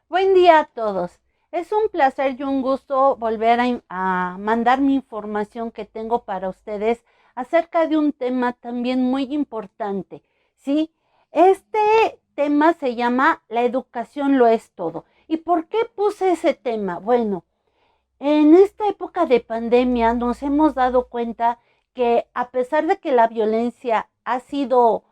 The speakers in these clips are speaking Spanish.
Buen día a todos. Es un placer y un gusto volver a mandar mi información que tengo para ustedes acerca de un tema también muy importante. ¿Sí? Este tema se llama La educación lo es todo. ¿Y por qué puse ese tema? Bueno, en esta época de pandemia nos hemos dado cuenta que a pesar de que la violencia ha sido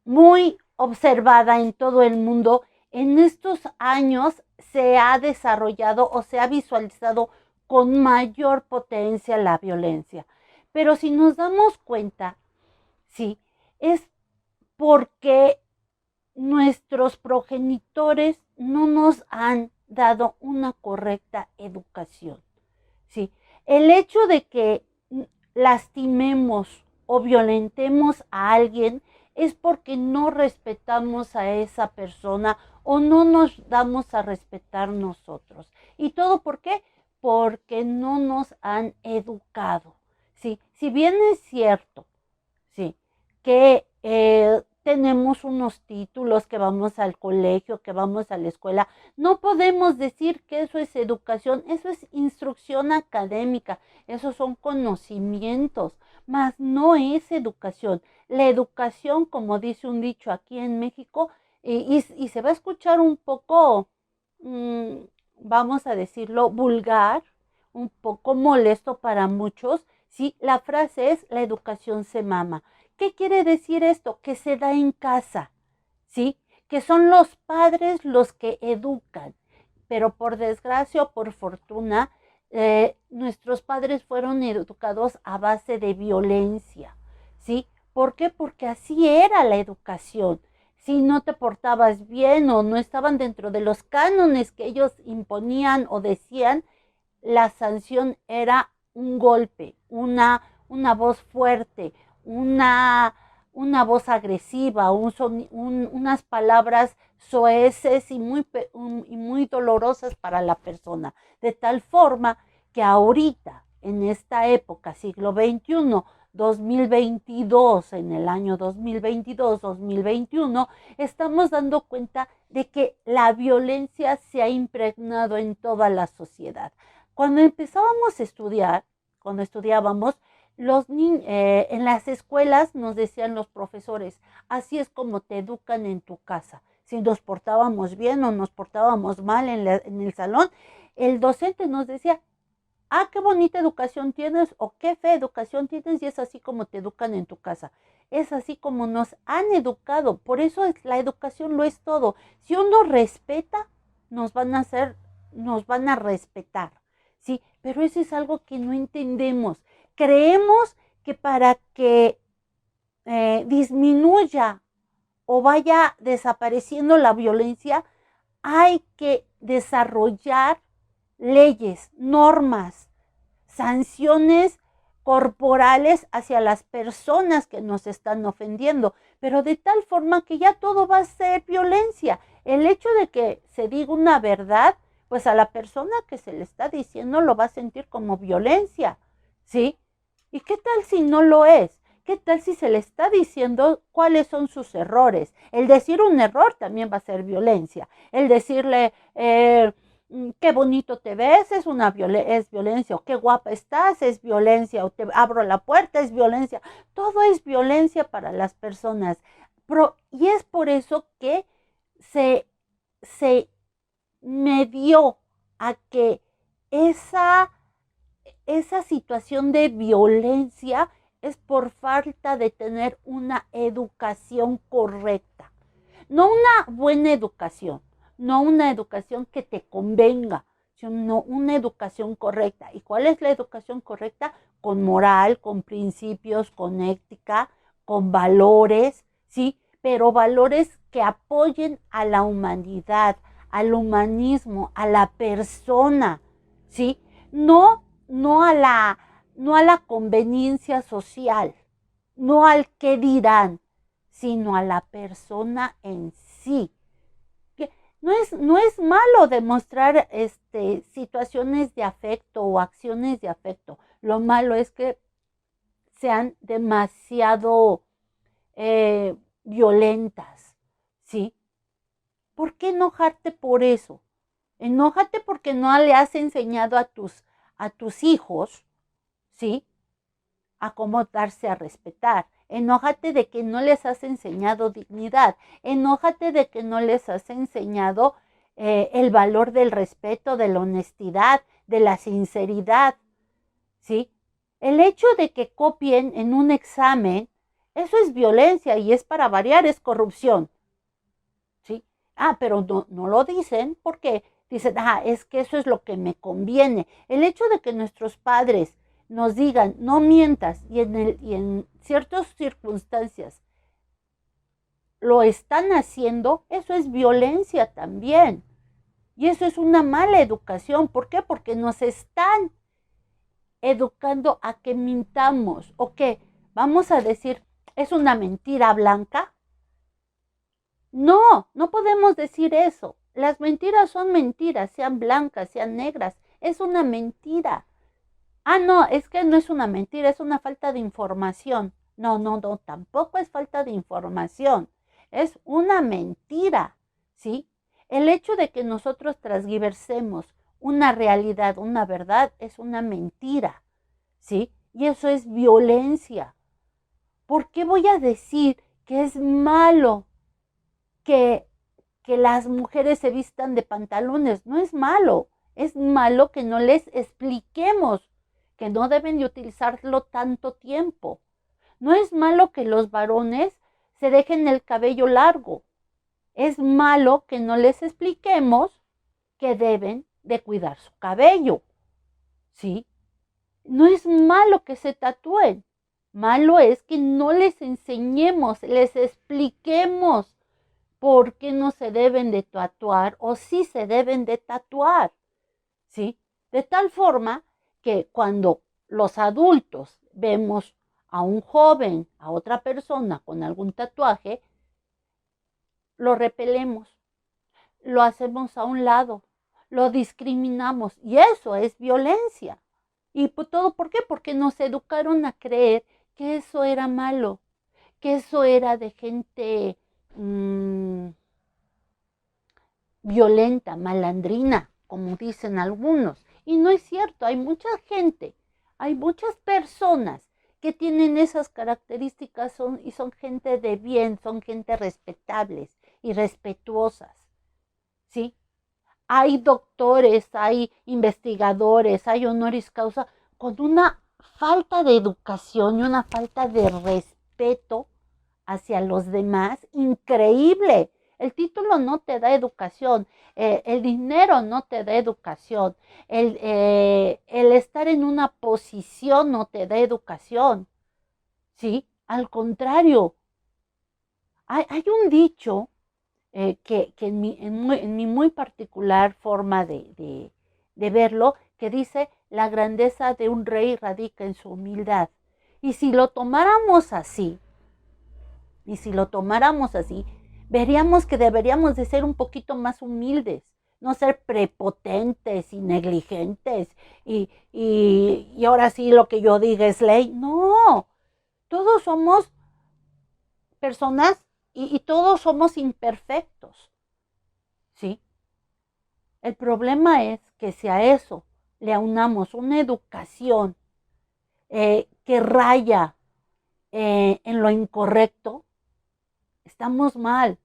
muy observada en todo el mundo, en estos años se ha desarrollado o se ha visualizado con mayor potencia la violencia. Pero si nos damos cuenta, sí, es porque nuestros progenitores no nos han dado una correcta educación. Sí, el hecho de que lastimemos o violentemos a alguien es porque no respetamos a esa persona o no nos damos a respetar nosotros. ¿Y todo por qué? Porque no nos han educado. Sí, si bien es cierto, sí, que tenemos unos títulos, que vamos al colegio, que vamos a la escuela. No podemos decir que eso es educación, eso es instrucción académica, esos son conocimientos, mas no es educación. La educación, como dice un dicho aquí en México, y se va a escuchar un poco, mm, vamos a decirlo, vulgar, un poco molesto para muchos. Sí, la frase es la educación se mama. ¿Qué quiere decir esto? Que se da en casa, ¿sí? Que son los padres los que educan. Pero por desgracia o por fortuna, nuestros padres fueron educados a base de violencia, ¿sí? ¿Por qué? Porque así era la educación. Si no te portabas bien o no estaban dentro de los cánones que ellos imponían o decían, la sanción era un golpe, una voz fuerte, una, una voz agresiva, unas palabras soeces y muy dolorosas para la persona. De tal forma que ahorita, en esta época, siglo XXI, 2022, en el año 2022, 2021, estamos dando cuenta de que la violencia se ha impregnado en toda la sociedad. Cuando empezábamos a estudiar, cuando estudiábamos, en las escuelas nos decían los profesores, así es como te educan en tu casa. Si nos portábamos bien o nos portábamos mal en el salón, el docente nos decía, ah, qué bonita educación tienes o qué fea educación tienes y es así como te educan en tu casa. Es así como nos han educado. Por eso la educación lo es todo. Si uno respeta, nos van a respetar. Sí, pero eso es algo que no entendemos. Creemos que para que disminuya o vaya desapareciendo la violencia, hay que desarrollar leyes, normas, sanciones corporales hacia las personas que nos están ofendiendo, pero de tal forma que ya todo va a ser violencia. El hecho de que se diga una verdad, pues a la persona que se le está diciendo lo va a sentir como violencia, ¿sí? ¿Y qué tal si no lo es? ¿Qué tal si se le está diciendo cuáles son sus errores? El decir un error también va a ser violencia. El decirle, qué bonito te ves, es violencia, o qué guapa estás, es violencia, o te abro la puerta, es violencia. Todo es violencia para las personas. Y es por eso que se, se medió a que esa, esa situación de violencia es por falta de tener una educación correcta. No una buena educación, no una educación que te convenga, sino una educación correcta. ¿Y cuál es la educación correcta? Con moral, con principios, con ética, con valores, ¿sí? Pero valores que apoyen a la humanidad, al humanismo, a la persona, ¿sí? No a la conveniencia social, no al qué dirán, sino a la persona en sí. Que no es malo demostrar situaciones de afecto o acciones de afecto. Lo malo es que sean demasiado violentas, ¿sí? ¿Por qué enojarte por eso? Enójate porque no le has enseñado a tus hijos, ¿sí? A cómo darse a respetar. Enójate de que no les has enseñado dignidad. Enójate de que no les has enseñado el valor del respeto, de la honestidad, de la sinceridad, ¿sí? El hecho de que copien en un examen, eso es violencia y es para variar, es corrupción, ¿sí? Pero no lo dicen porque dicen, es que eso es lo que me conviene. El hecho de que nuestros padres nos digan, no mientas, y en ciertas circunstancias lo están haciendo, eso es violencia también. Y eso es una mala educación. ¿Por qué? Porque nos están educando a que mintamos. ¿O qué? Vamos a decir, ¿es una mentira blanca? No, no podemos decir eso. Las mentiras son mentiras, sean blancas, sean negras. Es una mentira. No, es que no es una mentira, es una falta de información. No, tampoco es falta de información. Es una mentira, ¿sí? El hecho de que nosotros transgiversemos una realidad, una verdad, es una mentira, ¿sí? Y eso es violencia. ¿Por qué voy a decir que es malo que, que las mujeres se vistan de pantalones? No es malo que no les expliquemos que no deben de utilizarlo tanto tiempo. No es malo que los varones se dejen el cabello largo. Es malo que no les expliquemos que deben de cuidar su cabello, ¿sí? No es malo que se tatúen. Malo es que no les enseñemos, les expliquemos por qué no se deben de tatuar o si se deben de tatuar, ¿sí? De tal forma que cuando los adultos vemos a un joven, a otra persona con algún tatuaje, lo repelemos, lo hacemos a un lado, lo discriminamos y eso es violencia. ¿Y todo por qué? Porque nos educaron a creer que eso era malo, que eso era de gente violenta, malandrina, como dicen algunos. Y no es cierto, hay muchas personas que tienen esas características y son gente de bien, son gente respetables y respetuosas, ¿sí? Hay doctores, hay investigadores, hay honoris causa con una falta de educación y una falta de respeto hacia los demás increíble. El título no te da educación, el dinero no te da educación, el estar en una posición no te da educación, ¿sí? Al contrario, hay un dicho que en mi muy particular forma de verlo, que dice, la grandeza de un rey radica en su humildad. Y si lo tomáramos así, y si lo tomáramos así, veríamos que deberíamos de ser un poquito más humildes, no ser prepotentes y negligentes y ahora sí lo que yo diga es ley. No, todos somos personas y todos somos imperfectos, ¿sí? El problema es que si a eso le aunamos una educación que raya en lo incorrecto, estamos mal,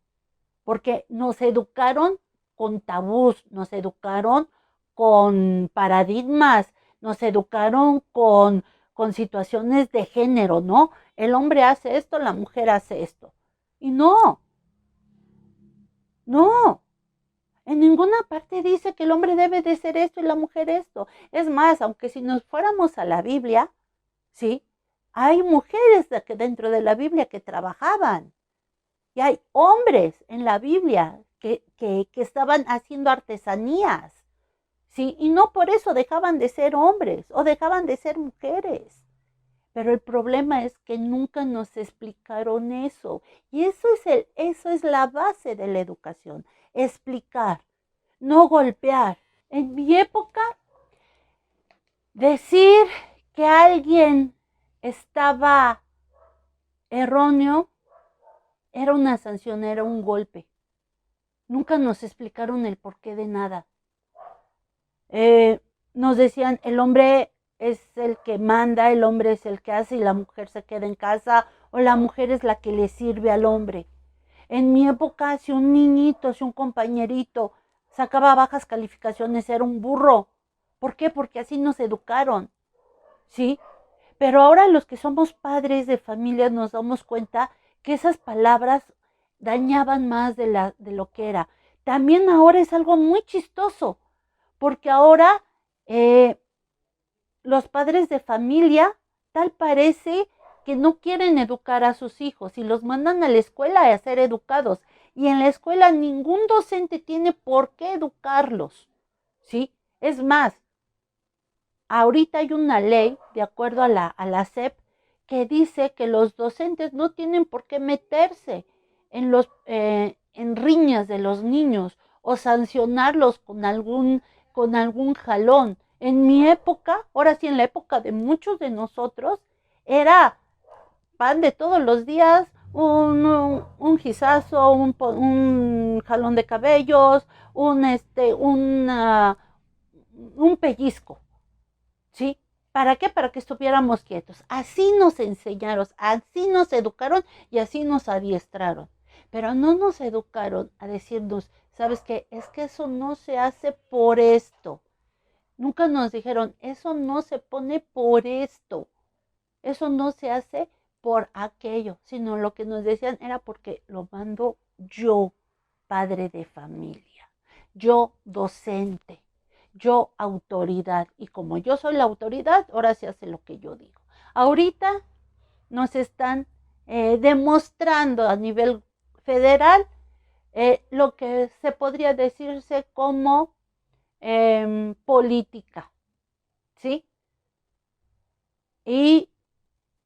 porque nos educaron con tabús, nos educaron con paradigmas, nos educaron con situaciones de género, ¿no? El hombre hace esto, la mujer hace esto. Y no, no, en ninguna parte dice que el hombre debe de ser esto y la mujer esto. Es más, aunque si nos fuéramos a la Biblia, ¿sí? Hay mujeres dentro de la Biblia que trabajaban. Y hay hombres en la Biblia que estaban haciendo artesanías, ¿sí? Y no por eso dejaban de ser hombres o dejaban de ser mujeres. Pero el problema es que nunca nos explicaron eso. Y eso es la base de la educación. Explicar, no golpear. En mi época, decir que alguien estaba erróneo era una sanción, era un golpe. Nunca nos explicaron el porqué de nada. Nos decían, el hombre es el que manda, el hombre es el que hace y la mujer se queda en casa, o la mujer es la que le sirve al hombre. En mi época, si un niñito, si un compañerito sacaba bajas calificaciones, era un burro. ¿Por qué? Porque así nos educaron, ¿sí? Pero ahora los que somos padres de familia nos damos cuenta que esas palabras dañaban más de lo que era. También ahora es algo muy chistoso, porque ahora los padres de familia tal parece que no quieren educar a sus hijos y los mandan a la escuela a ser educados. Y en la escuela ningún docente tiene por qué educarlos, ¿sí? Es más, ahorita hay una ley, de acuerdo a la SEP, que dice que los docentes no tienen por qué meterse en riñas de los niños o sancionarlos con algún jalón. En mi época, ahora sí en la época de muchos de nosotros, era pan de todos los días, un gizazo, un jalón de cabellos, un pellizco, ¿sí? ¿Para qué? Para que estuviéramos quietos. Así nos enseñaron, así nos educaron y así nos adiestraron. Pero no nos educaron a decirnos, ¿sabes qué? Es que eso no se hace por esto. Nunca nos dijeron, eso no se pone por esto. Eso no se hace por aquello, sino lo que nos decían era porque lo mando yo, padre de familia, yo docente, yo autoridad. Y como yo soy la autoridad, ahora se hace lo que yo digo. Ahorita nos están demostrando a nivel federal lo que se podría decirse como política, ¿sí? Y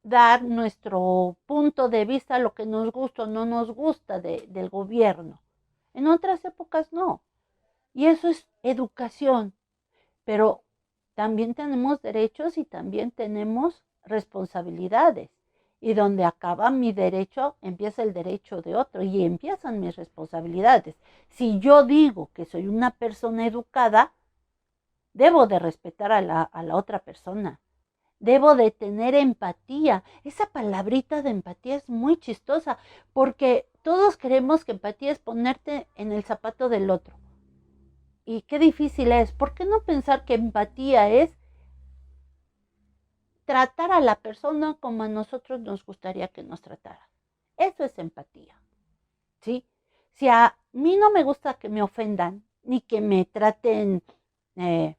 dar nuestro punto de vista, lo que nos gusta o no nos gusta del gobierno. En otras épocas no. Y eso es educación. Pero también tenemos derechos y también tenemos responsabilidades. Y donde acaba mi derecho, empieza el derecho de otro y empiezan mis responsabilidades. Si yo digo que soy una persona educada, debo de respetar a la otra persona. Debo de tener empatía. Esa palabrita de empatía es muy chistosa porque todos creemos que empatía es ponerte en el zapato del otro. Y qué difícil es. ¿Por qué no pensar que empatía es tratar a la persona como a nosotros nos gustaría que nos tratara? Eso es empatía, ¿sí? Si a mí no me gusta que me ofendan ni que me traten eh,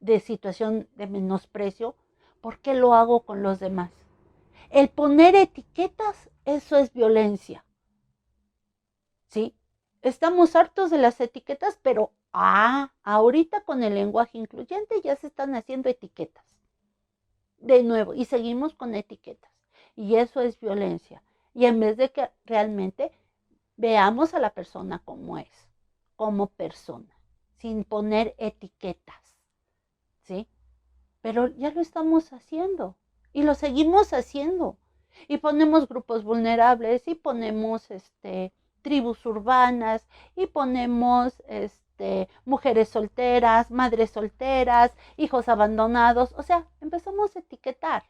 de situación de menosprecio, ¿por qué lo hago con los demás? El poner etiquetas, eso es violencia, ¿sí? Estamos hartos de las etiquetas, pero ahorita con el lenguaje incluyente ya se están haciendo etiquetas. De nuevo, y seguimos con etiquetas. Y eso es violencia. Y en vez de que realmente veamos a la persona como es, como persona, sin poner etiquetas, ¿sí? Pero ya lo estamos haciendo y lo seguimos haciendo. Y ponemos grupos vulnerables y ponemos tribus urbanas y ponemos mujeres solteras, madres solteras, hijos abandonados. O sea, empezamos a etiquetar.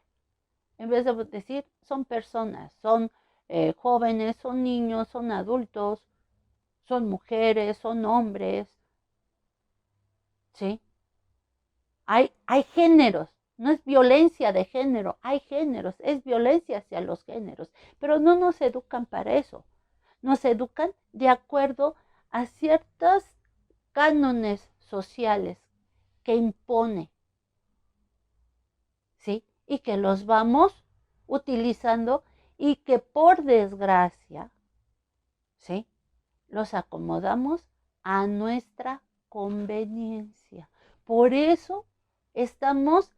En vez de decir, son personas, son jóvenes, son niños, son adultos, son mujeres, son hombres, ¿sí? Hay géneros, no es violencia de género, hay géneros, es violencia hacia los géneros, pero no nos educan para eso. Nos educan de acuerdo a ciertos cánones sociales que impone, ¿sí? Y que los vamos utilizando y que por desgracia, ¿sí? Los acomodamos a nuestra conveniencia. Por eso estamos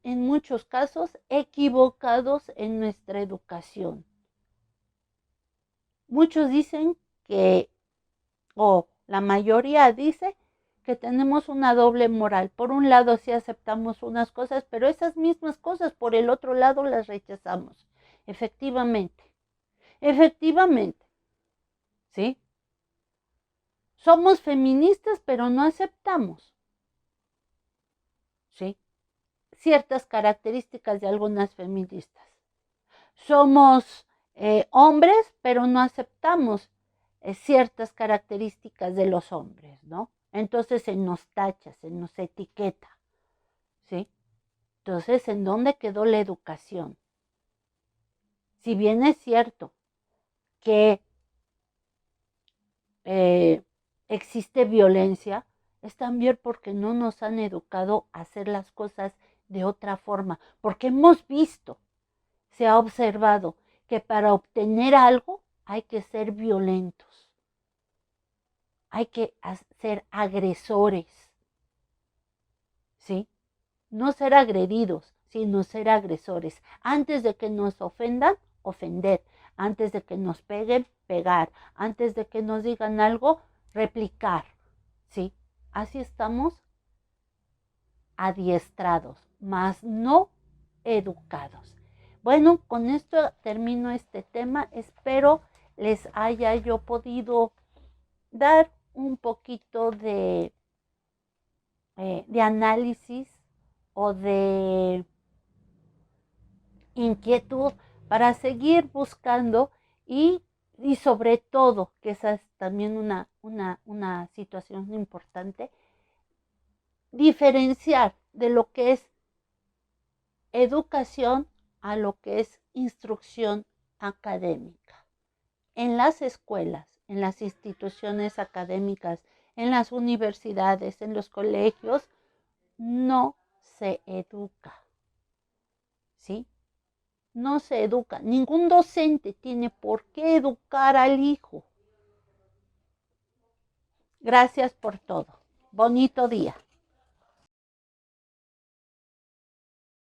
en muchos casos equivocados en nuestra educación. Muchos dicen que, o la mayoría dice, que tenemos una doble moral. Por un lado sí aceptamos unas cosas, pero esas mismas cosas por el otro lado las rechazamos. Efectivamente, efectivamente. ¿sí? Somos feministas, pero no aceptamos, ¿sí? Ciertas características de algunas feministas. Somos hombres, pero no aceptamos ciertas características de los hombres, ¿no? Entonces se nos tacha, se nos etiqueta, ¿sí? Entonces, ¿en dónde quedó la educación? Si bien es cierto que existe violencia, es también porque no nos han educado a hacer las cosas de otra forma, porque hemos visto, se ha observado que para obtener algo hay que ser violentos, hay que ser agresores, ¿sí? No ser agredidos, sino ser agresores. Antes de que nos ofendan, ofender. Antes de que nos peguen, pegar. Antes de que nos digan algo, replicar, ¿sí? Así estamos adiestrados, mas no educados. Bueno, con esto termino este tema. Espero les haya yo podido dar un poquito de análisis o de inquietud para seguir buscando y sobre todo, que esa es también una situación importante, diferenciar de lo que es educación a lo que es instrucción académica. En las escuelas, en las instituciones académicas, en las universidades, en los colegios, no se educa, ¿sí? No se educa. Ningún docente tiene por qué educar al hijo. Gracias por todo. Bonito día.